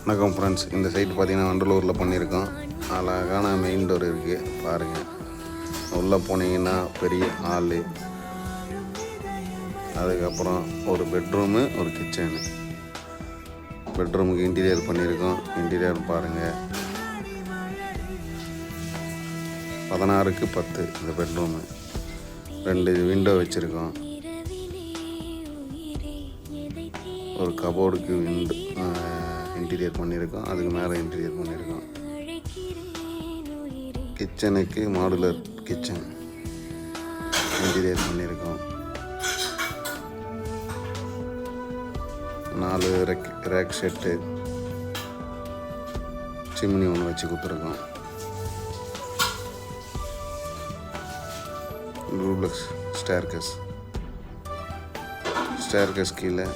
வணக்கம் ஃப்ரெண்ட்ஸ், இந்த சைட் பார்த்திங்கன்னா வண்டலூரில் பண்ணியிருக்கோம். அழகான மெயின் டோர் இருக்குது பாருங்கள். உள்ளே போனீங்கன்னா பெரிய ஹாலு, அதுக்கப்புறம் ஒரு பெட்ரூமு, ஒரு கிச்சனு. பெட்ரூமுக்கு இன்டீரியர் பண்ணியிருக்கோம். இன்டீரியர் பாருங்கள், 16க்கு 10 இந்த பெட்ரூமு. 2 விண்டோ வச்சுருக்கோம். ஒரு கபோர்டுக்கு இன்டீரியர் பண்ணியிருக்கோம். அதுக்கு மேலே இன்டீரியர் பண்ணியிருக்கோம். கிச்சனுக்கு மாடுலர் கிச்சன் இன்டீரியர் பண்ணியிருக்கோம். 4 ரேக் செட்டு, சிம்னி ஒன்று வச்சு கொடுத்துருக்கோம். டூப்ளெக்ஸ் ஸ்டேர்கேஸ் கீழே